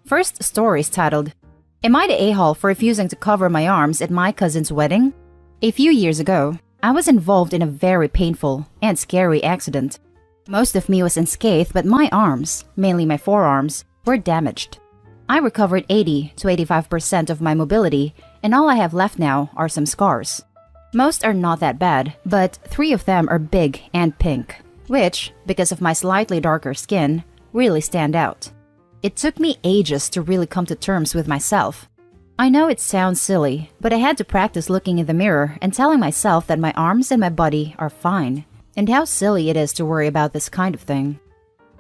First story is titled, Am I the a-hole for refusing to cover my arms at my cousin's wedding? A few years ago, I was involved in a very painful and scary accident. Most of me was unscathed, but my arms, mainly my forearms, were damaged. I recovered 80 to 85% of my mobility, and all I have left now are some scars. Most are not that bad, but 3 of them are big and pink, which, because of my slightly darker skin, really stand out. It took me ages to really come to terms with myself. I know it sounds silly, but I had to practice looking in the mirror and telling myself that my arms and my body are fine, and how silly it is to worry about this kind of thing.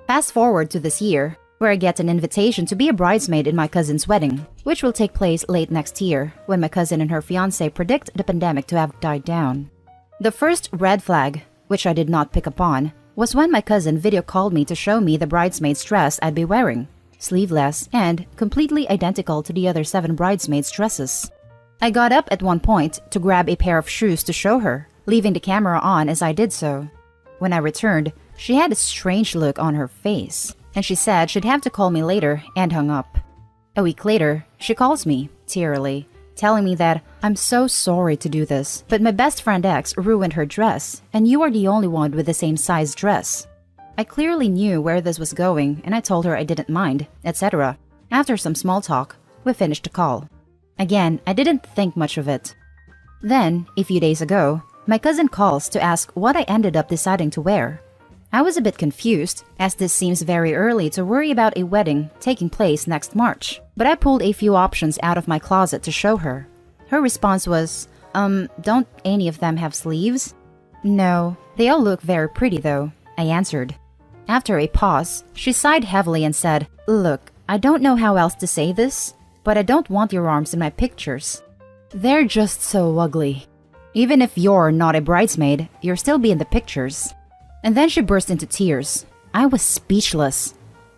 Fast forward to this year, where I get an invitation to be a bridesmaid in my cousin's wedding, which will take place late next year, when my cousin and her fiancé predict the pandemic to have died down. The first red flag, which I did not pick up on, was when my cousin video called me to show me the bridesmaid's dress I'd be wearing, sleeveless and completely identical to the other 7 bridesmaids' dresses. I got up at one point to grab a pair of shoes to show her, leaving the camera on as I did so. When I returned, she had a strange look on her face, and she said she'd have to call me later and hung up. A week later, she calls me, tearily, telling me that I'm so sorry to do this, but my best friend X ruined her dress, and you are the only one with the same size dress. I clearly knew where this was going, and I told her I didn't mind, etc. After some small talk, we finished the call. Again, I didn't think much of it. Then, a few days ago, my cousin calls to ask what I ended up deciding to wear. I was a bit confused, as this seems very early to worry about a wedding taking place next March, but I pulled a few options out of my closet to show her. Her response was, don't any of them have sleeves? No, they all look very pretty though, I answered. After a pause, she sighed heavily and said, Look, I don't know how else to say this, but I don't want your arms in my pictures. They're just so ugly. Even if you're not a bridesmaid, you'll still be in the pictures. And then she burst into tears. I was speechless.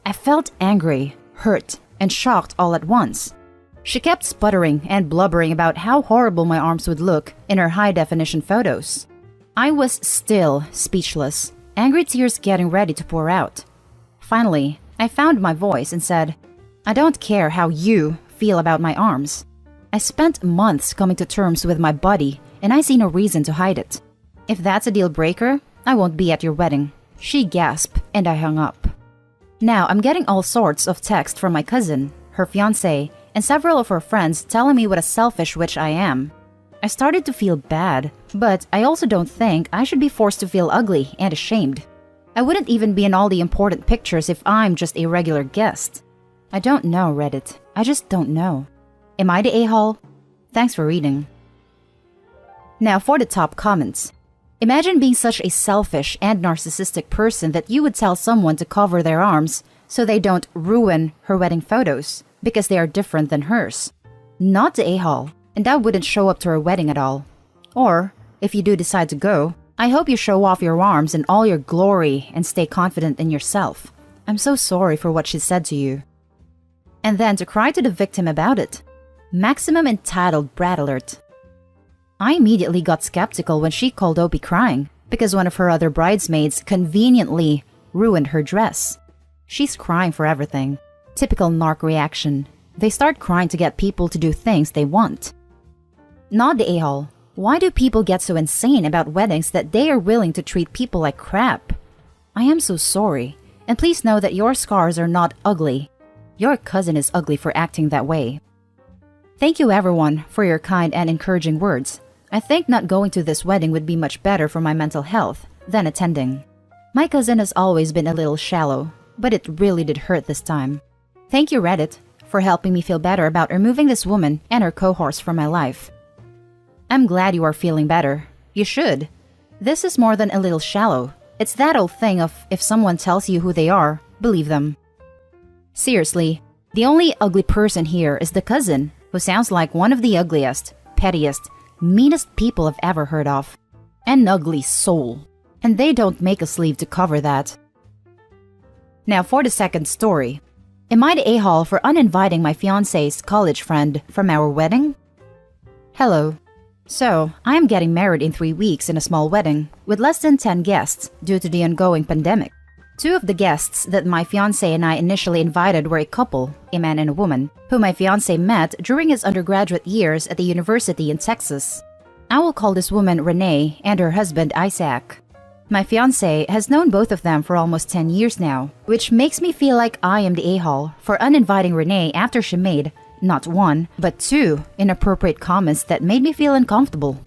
I felt angry, hurt, and shocked all at once. She kept sputtering and blubbering about how horrible my arms would look in her high-definition photos. I was still speechless, angry tears getting ready to pour out. Finally, I found my voice and said, I don't care how you feel about my arms. I spent months coming to terms with my body, and I see no reason to hide it. If that's a deal breaker, I won't be at your wedding. She gasped, and I hung up. Now I'm getting all sorts of text from my cousin, her fiancé, and several of her friends telling me what a selfish witch I am. I started to feel bad, but I also don't think I should be forced to feel ugly and ashamed. I wouldn't even be in all the important pictures if I'm just a regular guest. I don't know, Reddit. I just don't know. Am I the a-hole? Thanks for reading. Now for the top comments. Imagine being such a selfish and narcissistic person that you would tell someone to cover their arms so they don't ruin her wedding photos because they are different than hers. Not the a-hole, and I wouldn't show up to her wedding at all. Or, if you do decide to go, I hope you show off your arms in all your glory and stay confident in yourself. I'm so sorry for what she said to you. And then to cry to the victim about it. Maximum entitled brat alert. I immediately got skeptical when she called Opie crying because one of her other bridesmaids conveniently ruined her dress. She's crying for everything. Typical narc reaction. They start crying to get people to do things they want. Not the a-hole. Why do people get so insane about weddings that they are willing to treat people like crap? I am so sorry. And please know that your scars are not ugly. Your cousin is ugly for acting that way. Thank you everyone for your kind and encouraging words. I think not going to this wedding would be much better for my mental health than attending. My cousin has always been a little shallow, but it really did hurt this time. Thank you Reddit for helping me feel better about removing this woman and her cohorts from my life. I'm glad you are feeling better. You should. This is more than a little shallow. It's that old thing of if someone tells you who they are, believe them. Seriously, the only ugly person here is the cousin, who sounds like one of the ugliest, pettiest, meanest people I've ever heard of. An ugly soul. And they don't make a sleeve to cover that. Now for the second story. Am I the a-hole for uninviting my fiancé's college friend from our wedding? Hello. So, I am getting married in 3 weeks in a small wedding with less than 10 guests due to the ongoing pandemic. Two of the guests that my fiancé and I initially invited were a couple, a man and a woman, who my fiancé met during his undergraduate years at the university in Texas. I will call this woman Renee and her husband Isaac. My fiancé has known both of them for almost 10 years now, which makes me feel like I am the a-hole for uninviting Renee after she made, not one, but two inappropriate comments that made me feel uncomfortable.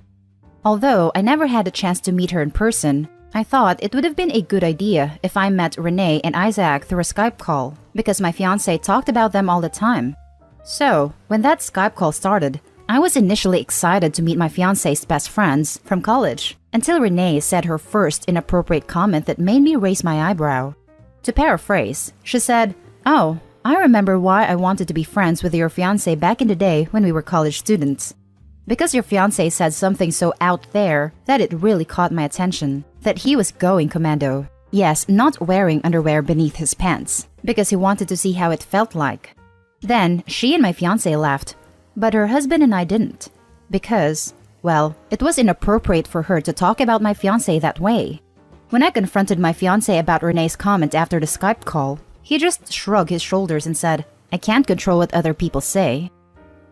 Although I never had a chance to meet her in person, I thought it would have been a good idea if I met Renee and Isaac through a Skype call, because my fiancé talked about them all the time. So, when that Skype call started, I was initially excited to meet my fiancé's best friends from college, until Renee said her first inappropriate comment that made me raise my eyebrow. To paraphrase, she said, "Oh, I remember why I wanted to be friends with your fiancé back in the day when we were college students. Because your fiancé said something so out there that it really caught my attention, that he was going commando. Yes, not wearing underwear beneath his pants, because he wanted to see how it felt like." Then she and my fiancé laughed, but her husband and I didn't, because, well, it was inappropriate for her to talk about my fiancé that way. When I confronted my fiancé about Renee's comment after the Skype call, he just shrugged his shoulders and said, "I can't control what other people say."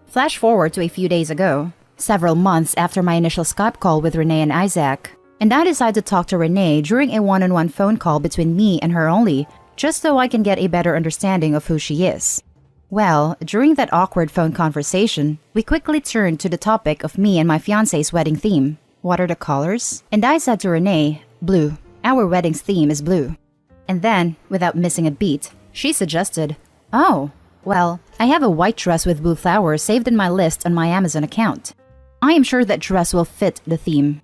Flash forward to a few days ago, several months after my initial Skype call with Renee and Isaac, and I decided to talk to Renee during a one-on-one phone call between me and her only, just so I can get a better understanding of who she is. Well, during that awkward phone conversation, we quickly turned to the topic of me and my fiancé's wedding theme. What are the colors? And I said to Renee, "Blue. Our wedding's theme is blue." And then, without missing a beat, she suggested, "Oh, well, I have a white dress with blue flowers saved in my list on my Amazon account. I am sure that dress will fit the theme.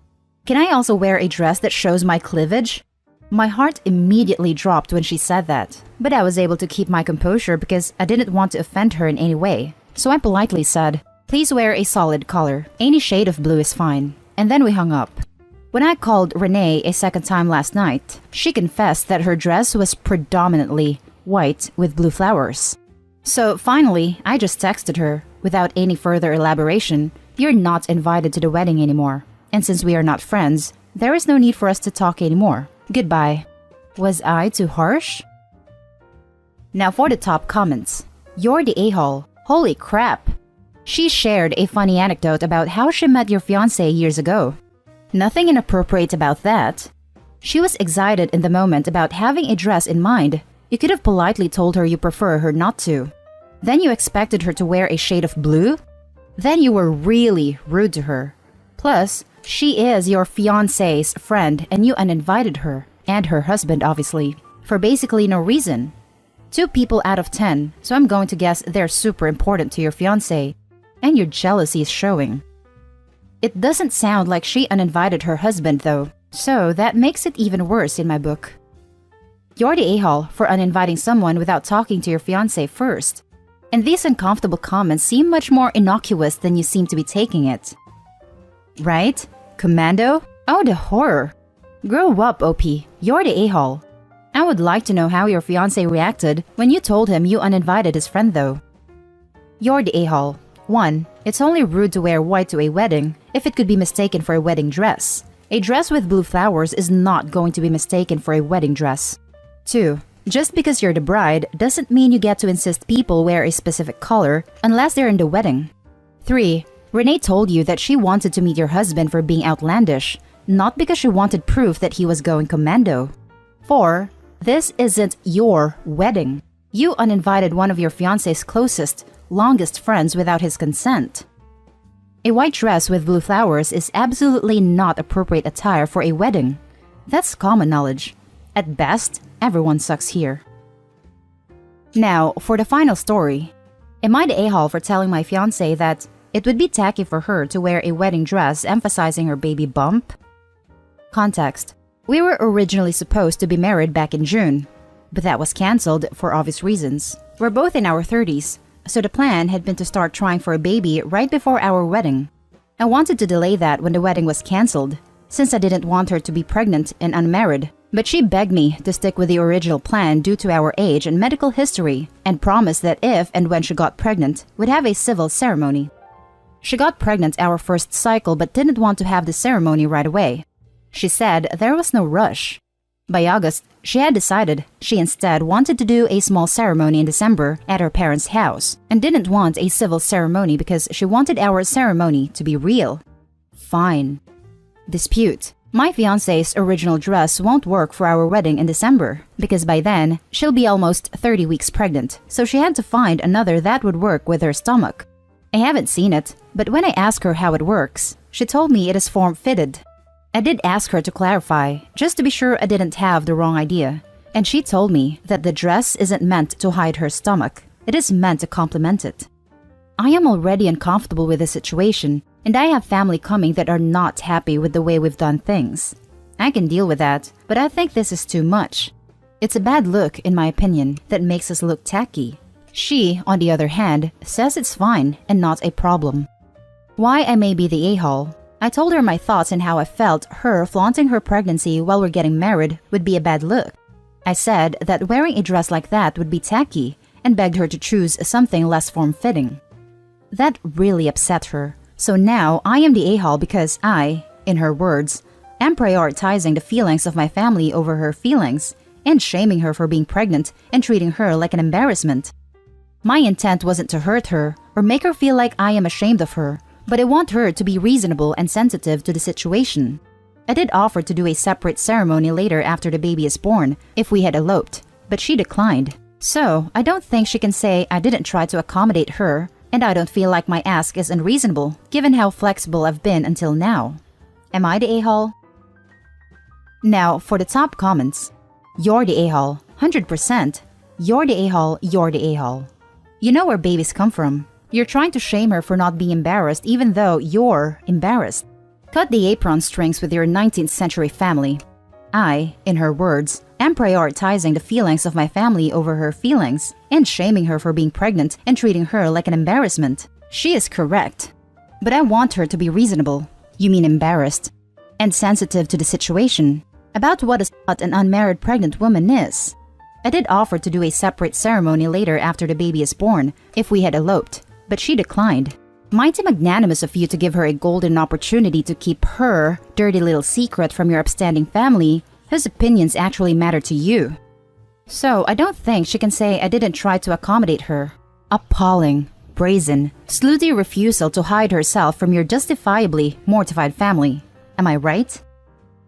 Can I also wear a dress that shows my cleavage?" My heart immediately dropped when she said that, but I was able to keep my composure because I didn't want to offend her in any way. So I politely said, "Please wear a solid color. Any shade of blue is fine." And then we hung up. When I called Renee a second time last night, she confessed that her dress was predominantly white with blue flowers. So finally, I just texted her, without any further elaboration, "You're not invited to the wedding anymore. And since we are not friends, there is no need for us to talk anymore. Goodbye." Was I too harsh? Now for the top comments. "You're the a-hole. Holy crap." She shared a funny anecdote about how she met your fiancé years ago. Nothing inappropriate about that. She was excited in the moment about having a dress in mind. You could have politely told her you prefer her not to. Then you expected her to wear a shade of blue? Then you were really rude to her. Plus, she is your fiancé's friend and you uninvited her, and her husband obviously, for basically no reason. 2 people out of 10, so I'm going to guess they're super important to your fiancé, and your jealousy is showing. It doesn't sound like she uninvited her husband though, so that makes it even worse in my book. You're the a-hole for uninviting someone without talking to your fiancé first. And these uncomfortable comments seem much more innocuous than you seem to be taking it. Right? Commando? Oh, the horror. Grow up, OP. You're the a-hole. I would like to know how your fiancé reacted when you told him you uninvited his friend though. You're the a-hole. 1. It's only rude to wear white to a wedding if it could be mistaken for a wedding dress. A dress with blue flowers is not going to be mistaken for a wedding dress. 2. Just because you're the bride doesn't mean you get to insist people wear a specific color unless they're in the wedding. 3. Renee told you that she wanted to meet your husband for being outlandish, not because she wanted proof that he was going commando. 4. This isn't your wedding. You uninvited one of your fiancé's closest, longest friends without his consent. A white dress with blue flowers is absolutely not appropriate attire for a wedding. That's common knowledge. At best, everyone sucks here. Now, for the final story. Am I the a-hole for telling my fiancé that it would be tacky for her to wear a wedding dress emphasizing her baby bump? Context. We were originally supposed to be married back in June, but that was cancelled for obvious reasons. We're both in our 30s, so the plan had been to start trying for a baby right before our wedding. I wanted to delay that when the wedding was cancelled, since I didn't want her to be pregnant and unmarried, but she begged me to stick with the original plan due to our age and medical history, and promised that if and when she got pregnant, we'd have a civil ceremony. She got pregnant our first cycle but didn't want to have the ceremony right away. She said there was no rush. By August, she had decided she instead wanted to do a small ceremony in December at her parents' house and didn't want a civil ceremony because she wanted our ceremony to be real. Fine. Dispute. My fiancé's original dress won't work for our wedding in December because by then, she'll be almost 30 weeks pregnant, so she had to find another that would work with her stomach. I haven't seen it, but when I asked her how it works, she told me it is form-fitted. I did ask her to clarify, just to be sure I didn't have the wrong idea, and she told me that the dress isn't meant to hide her stomach, it is meant to complement it. I am already uncomfortable with the situation, and I have family coming that are not happy with the way we've done things. I can deal with that, but I think this is too much. It's a bad look, in my opinion, that makes us look tacky. She, on the other hand, says it's fine and not a problem. Why I may be the a-hole. I told her my thoughts and how I felt her flaunting her pregnancy while we're getting married would be a bad look. I said that wearing a dress like that would be tacky and begged her to choose something less form-fitting. That really upset her, so now I am the a-hole because I, in her words, am prioritizing the feelings of my family over her feelings and shaming her for being pregnant and treating her like an embarrassment. My intent wasn't to hurt her or make her feel like I am ashamed of her, but I want her to be reasonable and sensitive to the situation. I did offer to do a separate ceremony later after the baby is born if we had eloped, but she declined. So, I don't think she can say I didn't try to accommodate her, and I don't feel like my ask is unreasonable given how flexible I've been until now. Am I the a-hole? Now, for the top comments. You're the a-hole, 100%. You're the a-hole, you're the a-hole. You know where babies come from. You're trying to shame her for not being embarrassed even though you're embarrassed. Cut the apron strings with your 19th century family. I, in her words, am prioritizing the feelings of my family over her feelings and shaming her for being pregnant and treating her like an embarrassment. She is correct. But I want her to be reasonable, you mean embarrassed, and sensitive to the situation, about what a slut an unmarried pregnant woman is. I did offer to do a separate ceremony later after the baby is born if we had eloped, but she declined. Mighty magnanimous of you to give her a golden opportunity to keep her dirty little secret from your upstanding family whose opinions actually matter to you. So I don't think she can say I didn't try to accommodate her. Appalling, brazen, slutty refusal to hide herself from your justifiably mortified family. Am I right?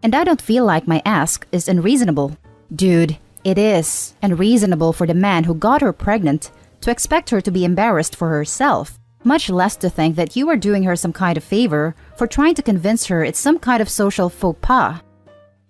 And I don't feel like my ask is unreasonable. Dude, it is unreasonable for the man who got her pregnant to expect her to be embarrassed for herself, much less to think that you are doing her some kind of favor for trying to convince her it's some kind of social faux pas.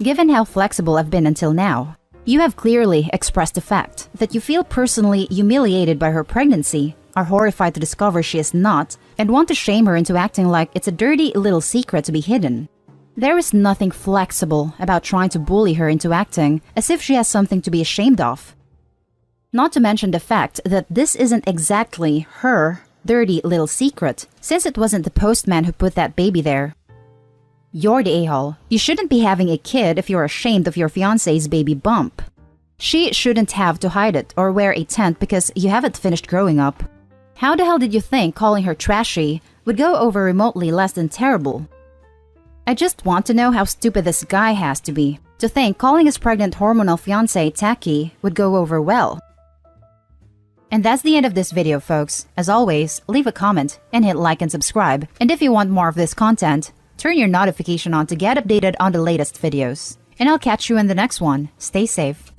Given how flexible I've been until now, you have clearly expressed the fact that you feel personally humiliated by her pregnancy, are horrified to discover she is not, and want to shame her into acting like it's a dirty little secret to be hidden. There is nothing flexible about trying to bully her into acting as if she has something to be ashamed of. Not to mention the fact that this isn't exactly her dirty little secret, since it wasn't the postman who put that baby there. You're the a-hole. You shouldn't be having a kid if you're ashamed of your fiancé's baby bump. She shouldn't have to hide it or wear a tent because you haven't finished growing up. How the hell did you think calling her trashy would go over remotely less than terrible? I just want to know how stupid this guy has to be to think calling his pregnant hormonal fiancé tacky would go over well. And that's the end of this video, folks. As always, leave a comment and hit like and subscribe. And if you want more of this content, turn your notification on to get updated on the latest videos. And I'll catch you in the next one. Stay safe.